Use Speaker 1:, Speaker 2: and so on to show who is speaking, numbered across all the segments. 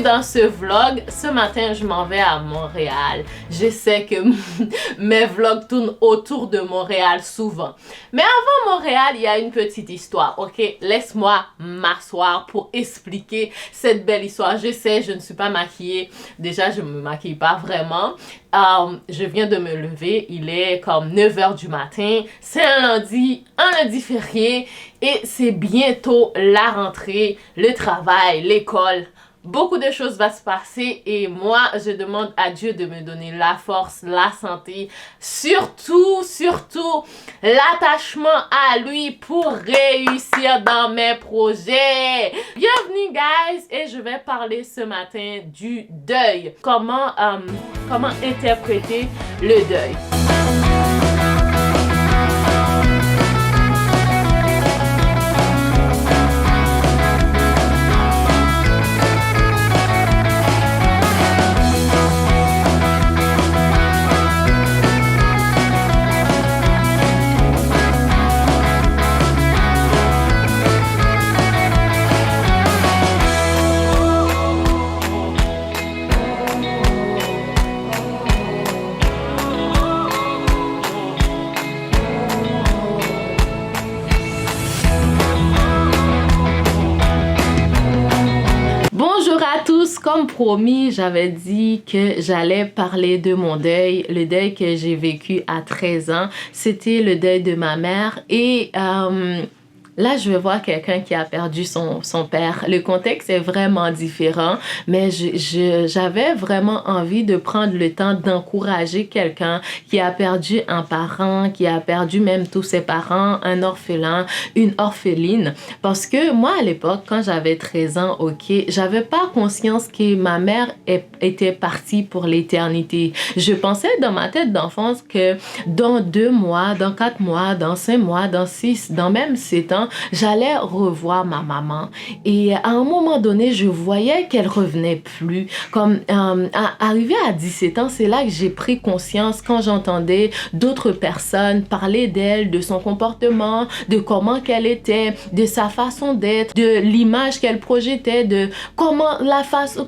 Speaker 1: dans ce vlog. Ce matin, je m'en vais à Montréal. Je sais que mes vlogs tournent autour de Montréal souvent. Mais avant Montréal, il y a une petite histoire, ok? Laisse-moi m'asseoir pour expliquer cette belle histoire. Je sais, je ne suis pas maquillée. Déjà, je ne me maquille pas vraiment. Je viens de me lever. Il est comme 9h du matin. C'est un lundi férié. Et c'est bientôt la rentrée, le travail, l'école. Beaucoup de choses vont se passer et moi, je demande à Dieu de me donner la force, la santé, surtout, l'attachement à lui pour réussir dans mes projets. Bienvenue, guys, et je vais parler ce matin du deuil. Comment interpréter le deuil. Comme promis, j'avais dit que j'allais parler de mon deuil, le deuil que j'ai vécu à 13 ans. C'était le deuil de ma mère et là, je vais voir quelqu'un qui a perdu son père. Le contexte est vraiment différent, mais j'avais vraiment envie de prendre le temps d'encourager quelqu'un qui a perdu un parent, qui a perdu même tous ses parents, un orphelin, une orpheline. Parce que moi, à l'époque, quand j'avais 13 ans, ok, j'avais pas conscience que ma mère était partie pour l'éternité. Je pensais dans ma tête d'enfance que dans 2 mois, dans 4 mois, dans 5 mois, dans 6, dans même 7 ans, j'allais revoir ma maman et à un moment donné, je voyais qu'elle revenait plus. Comme arrivé à 17 ans, c'est là que j'ai pris conscience quand j'entendais d'autres personnes parler d'elle, de son comportement, de comment qu'elle était, de sa façon d'être, de l'image qu'elle projetait, de comment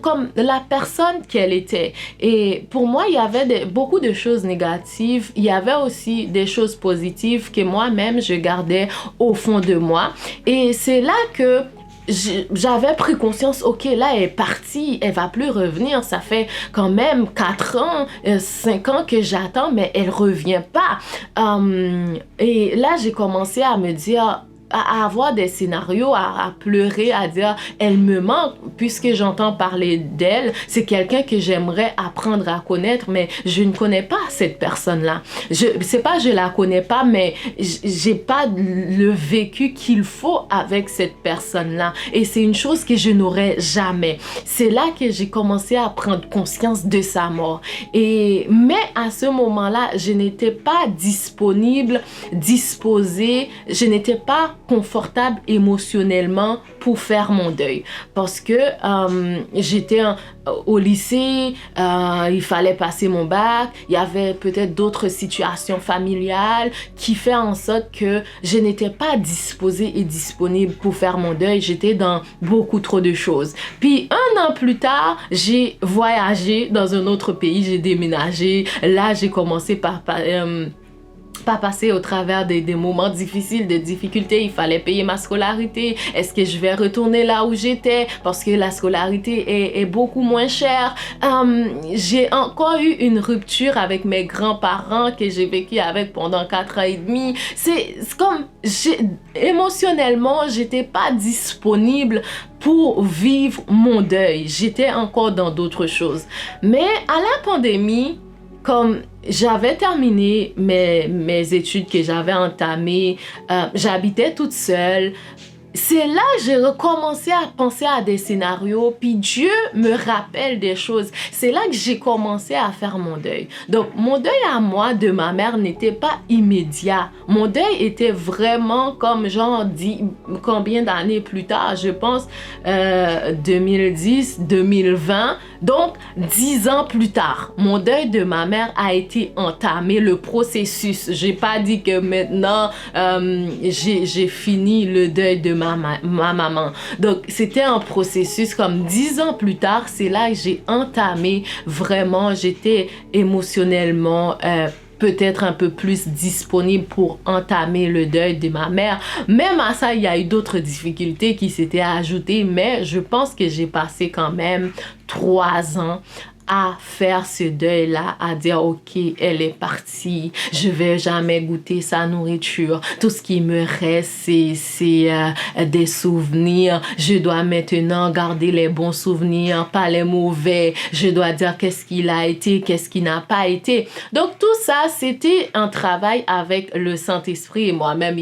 Speaker 1: comme la personne qu'elle était. Et pour moi, il y avait beaucoup de choses négatives. Il y avait aussi des choses positives que moi-même, je gardais au fond de moi. Et c'est là que j'avais pris conscience, ok, là elle est partie, elle va plus revenir, ça fait quand même 4 ans, 5 ans que j'attends, mais elle revient pas. Et là j'ai commencé à me dire, à avoir des scénarios, à pleurer, à dire elle me manque puisque j'entends parler d'elle, c'est quelqu'un que j'aimerais apprendre à connaître, mais je ne connais pas cette personne-là. C'est pas je la connais pas, mais j'ai pas le vécu qu'il faut avec cette personne-là et c'est une chose que je n'aurais jamais. C'est là que j'ai commencé à prendre conscience de sa mort. Mais à ce moment-là, je n'étais pas disponible, disposée, je n'étais pas confortable émotionnellement pour faire mon deuil parce que j'étais au lycée, il fallait passer mon bac, il y avait peut-être d'autres situations familiales qui fait en sorte que je n'étais pas disposée et disponible pour faire mon deuil. J'étais dans beaucoup trop de choses. Puis 1 an plus tard, j'ai voyagé dans un autre pays, j'ai déménagé. Là, j'ai commencé par pas passer au travers des moments difficiles, des difficultés. Il fallait payer ma scolarité. Est-ce que je vais retourner là où j'étais parce que la scolarité est beaucoup moins chère. J'ai encore eu une rupture avec mes grands-parents que j'ai vécu avec pendant 4 ans et demi. C'est comme émotionnellement, j'étais pas disponible pour vivre mon deuil. J'étais encore dans d'autres choses. Mais à la pandémie, comme j'avais terminé mes études que j'avais entamées, j'habitais toute seule. C'est là que j'ai recommencé à penser à des scénarios, puis Dieu me rappelle des choses. C'est là que j'ai commencé à faire mon deuil. Donc, mon deuil à moi de ma mère n'était pas immédiat. Mon deuil était vraiment comme genre combien d'années plus tard, je pense 2010, 2020. Donc, 10 ans plus tard, mon deuil de ma mère a été entamé, le processus. J'ai pas dit que maintenant j'ai fini le deuil de ma ma maman. Donc, c'était un processus comme 10 ans plus tard, c'est là que j'ai entamé vraiment, j'étais émotionnellement peut-être un peu plus disponible pour entamer le deuil de ma mère. Même à ça, il y a eu d'autres difficultés qui s'étaient ajoutées, mais je pense que j'ai passé quand même 3 ans à faire ce deuil-là, à dire, OK, elle est partie, je vais jamais goûter sa nourriture, tout ce qui me reste, c'est des souvenirs, je dois maintenant garder les bons souvenirs, pas les mauvais, je dois dire qu'est-ce qu'il a été, qu'est-ce qui n'a pas été. Donc, tout ça, c'était un travail avec le Saint-Esprit et moi-même,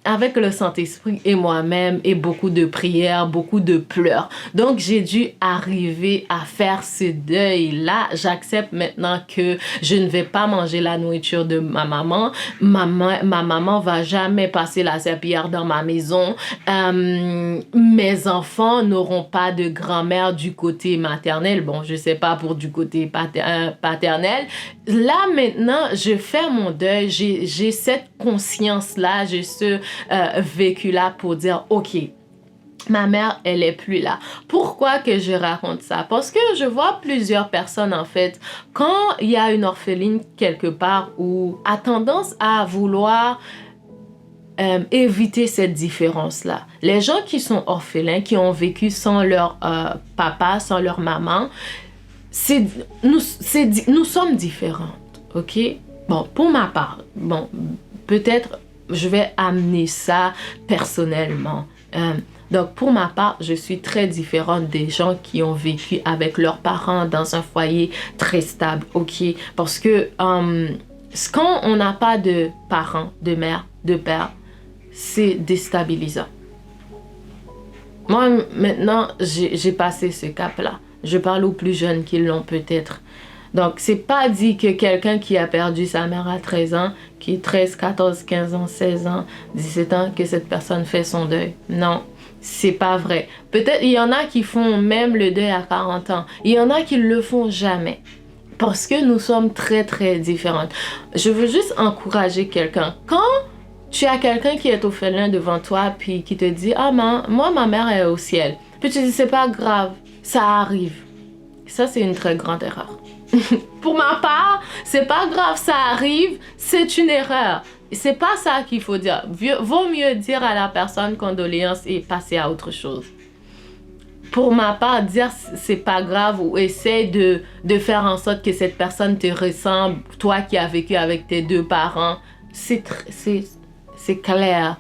Speaker 1: avec le Saint-Esprit et moi-même, et beaucoup de prières, beaucoup de pleurs. Donc, j'ai dû arriver à faire ce deuil-là. J'accepte maintenant que je ne vais pas manger la nourriture de ma maman. Ma maman va jamais passer la serpillière dans ma maison. Mes enfants n'auront pas de grand-mère du côté maternel. Bon, je sais pas pour du côté paternel. Là, maintenant, je fais mon deuil. J'ai cette conscience-là, j'ai ce vécu-là pour dire, OK, ma mère, elle est plus là. Pourquoi que je raconte ça? Parce que je vois plusieurs personnes, en fait, quand il y a une orpheline quelque part où a tendance à vouloir éviter cette différence-là. Les gens qui sont orphelins, qui ont vécu sans leur papa, sans leur maman, nous sommes différentes, OK? Bon, pour ma part, bon, peut-être je vais amener ça personnellement. Donc, pour ma part, je suis très différente des gens qui ont vécu avec leurs parents dans un foyer très stable, OK? Parce que quand on n'a pas de parents, de mère, de père, c'est déstabilisant. Moi, maintenant, j'ai passé ce cap-là. Je parle aux plus jeunes qui l'ont peut-être. Donc, c'est pas dit que quelqu'un qui a perdu sa mère à 13 ans, qui est 13, 14, 15 ans, 16 ans, 17 ans, que cette personne fait son deuil. Non. C'est pas vrai. Peut-être il y en a qui font même le deuil à 40 ans. Il y en a qui le font jamais. Parce que nous sommes très, très différentes. Je veux juste encourager quelqu'un. Quand tu as quelqu'un qui est orphelin devant toi, puis qui te dit, ah, moi, ma mère est au ciel. Puis tu dis, c'est pas grave, ça arrive. Ça, c'est une très grande erreur. Pour ma part, c'est pas grave, ça arrive, c'est une erreur. C'est pas ça qu'il faut dire. Vaut mieux dire à la personne condoléances et passer à autre chose. Pour ma part, dire c'est pas grave ou essaie de faire en sorte que cette personne te ressemble, toi qui as vécu avec tes deux parents, c'est clair.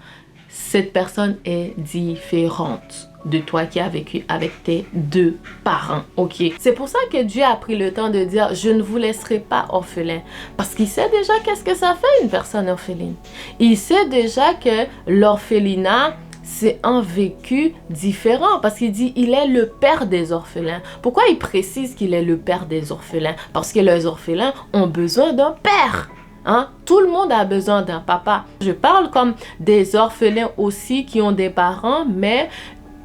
Speaker 1: Cette personne est différente de toi qui as vécu avec tes deux parents, ok? C'est pour ça que Dieu a pris le temps de dire, je ne vous laisserai pas orphelin. Parce qu'il sait déjà qu'est-ce que ça fait une personne orpheline. Il sait déjà que l'orphelinat, c'est un vécu différent. Parce qu'il dit, il est le père des orphelins. Pourquoi il précise qu'il est le père des orphelins? Parce que les orphelins ont besoin d'un père. Hein? Tout le monde a besoin d'un papa. Je parle comme des orphelins aussi qui ont des parents, mais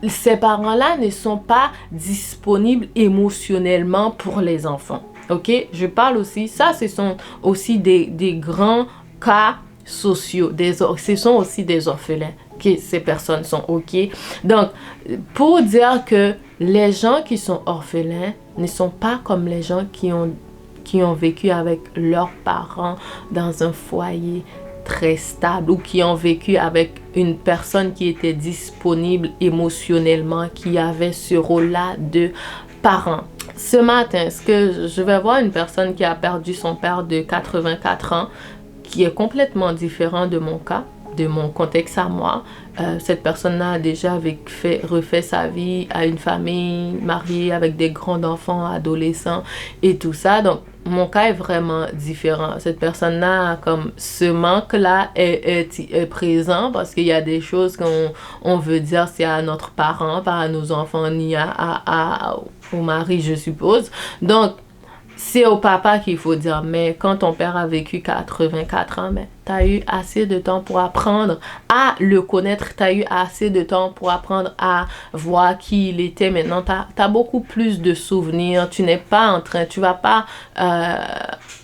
Speaker 1: ces parents-là ne sont pas disponibles émotionnellement pour les enfants. OK? Je parle aussi, ça, ce sont aussi des grands cas sociaux. Ce sont aussi des orphelins que ces personnes sont OK. Donc, pour dire que les gens qui sont orphelins ne sont pas comme les gens qui ont vécu avec leurs parents dans un foyer très stable ou qui ont vécu avec une personne qui était disponible émotionnellement, qui avait ce rôle-là de parent. Ce matin, je vais voir une personne qui a perdu son père de 84 ans, qui est complètement différent de mon cas, de mon contexte à moi. Cette personne-là a déjà refait sa vie, a une famille, mariée avec des grands enfants, adolescents et tout ça. Donc, mon cas est vraiment différent. Cette personne-là, comme ce manque-là est présent parce qu'il y a des choses qu'on veut dire, c'est à notre parent, pas à nos enfants, ni au mari, je suppose. Donc, c'est au papa qu'il faut dire. Mais quand ton père a vécu 84 ans, mais Tu as eu assez de temps pour apprendre à le connaître. Tu as eu assez de temps pour apprendre à voir qui il était. Maintenant, tu as beaucoup plus de souvenirs. Tu n'es pas en train, tu vas pas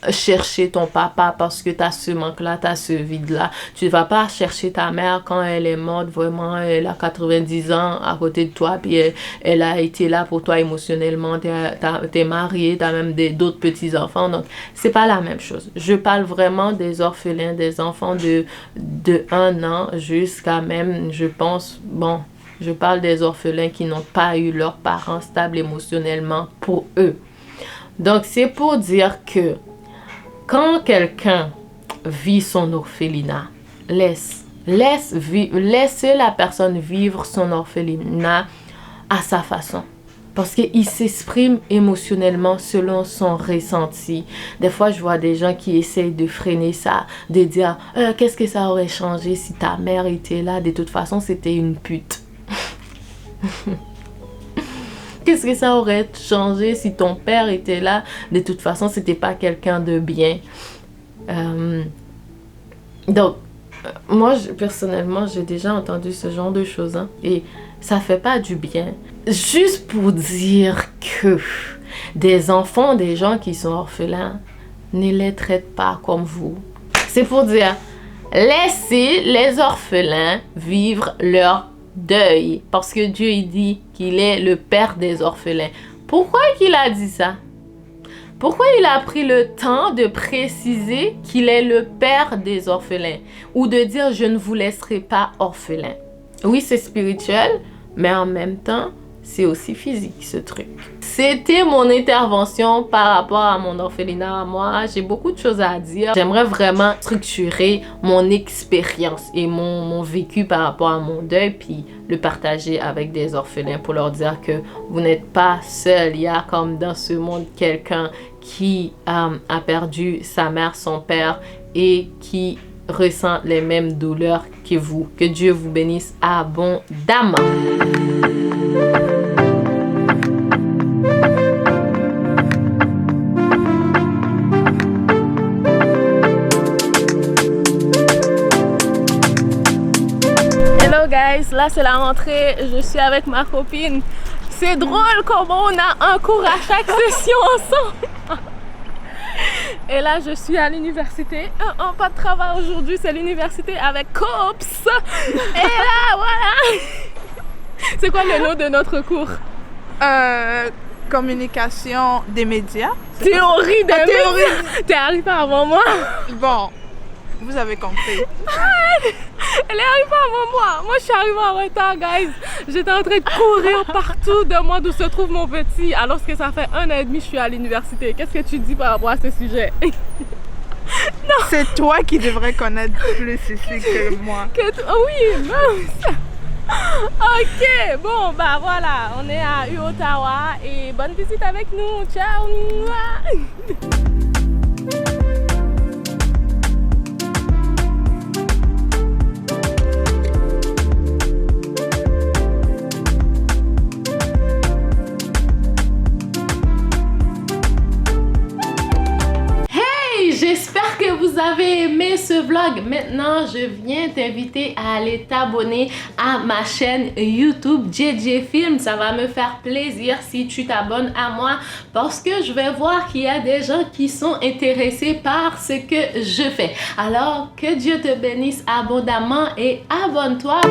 Speaker 1: chercher ton papa parce que tu as ce manque-là, tu as ce vide-là. Tu ne vas pas chercher ta mère quand elle est morte. Vraiment, elle a 90 ans à côté de toi. Puis elle a été là pour toi émotionnellement. T'es marié, tu as même d'autres petits-enfants. Donc, c'est pas la même chose. Je parle vraiment des orphelins, des enfants de 1 an jusqu'à même, je pense, bon, je parle des orphelins qui n'ont pas eu leurs parents stables émotionnellement pour eux. Donc, c'est pour dire que quand quelqu'un vit son orphelinat, laissez la personne vivre son orphelinat à sa façon. Parce qu'il s'exprime émotionnellement selon son ressenti. Des fois, je vois des gens qui essayent de freiner ça, de dire « Qu'est-ce que ça aurait changé si ta mère était là? De toute façon, c'était une pute. » Qu'est-ce que ça aurait changé si ton père était là? De toute façon, c'était pas quelqu'un de bien. Donc, moi, personnellement, j'ai déjà entendu ce genre de choses. Hein, et ça fait pas du bien. Juste pour dire que des enfants, des gens qui sont orphelins, ne les traitent pas comme vous. C'est pour dire, laissez les orphelins vivre leur deuil. Parce que Dieu, il dit qu'il est le père des orphelins. Pourquoi qu'il a dit ça? Pourquoi il a pris le temps de préciser qu'il est le père des orphelins? Ou de dire, je ne vous laisserai pas orphelins. Oui, c'est spirituel, mais en même temps, c'est aussi physique, ce truc. C'était mon intervention par rapport à mon orphelinat. Moi, j'ai beaucoup de choses à dire. J'aimerais vraiment structurer mon expérience et mon vécu par rapport à mon deuil, puis le partager avec des orphelins pour leur dire que vous n'êtes pas seul. Il y a comme dans ce monde quelqu'un qui a perdu sa mère, son père et qui ressent les mêmes douleurs que vous. Que Dieu vous bénisse abondamment. Hello guys, là c'est la rentrée, je suis avec ma copine. C'est drôle comment on a un cours à chaque session ensemble. Et là je suis à l'université, pas de travail aujourd'hui, c'est l'université avec COPS. Et là voilà. C'est quoi le nom de notre cours?
Speaker 2: Communication des médias.
Speaker 1: Théorie des médias. T'es arrivée avant moi.
Speaker 2: Bon, vous avez compris.
Speaker 1: Elle est arrivée avant moi. Moi, je suis arrivée en retard, guys. J'étais en train de courir partout, demande où se trouve mon petit. Alors que ça fait 1 an et demi que je suis à l'université. Qu'est-ce que tu dis par rapport à ce sujet?
Speaker 2: Non. C'est toi qui devrais connaître plus ici que moi.
Speaker 1: Oui, non. Ok, bon, bah voilà. On est à Ottawa et bonne visite avec nous. Ciao. J'espère que vous avez aimé ce vlog. Maintenant, je viens t'inviter à aller t'abonner à ma chaîne YouTube JJ Film. Ça va me faire plaisir si tu t'abonnes à moi parce que je vais voir qu'il y a des gens qui sont intéressés par ce que je fais. Alors, que Dieu te bénisse abondamment et abonne-toi.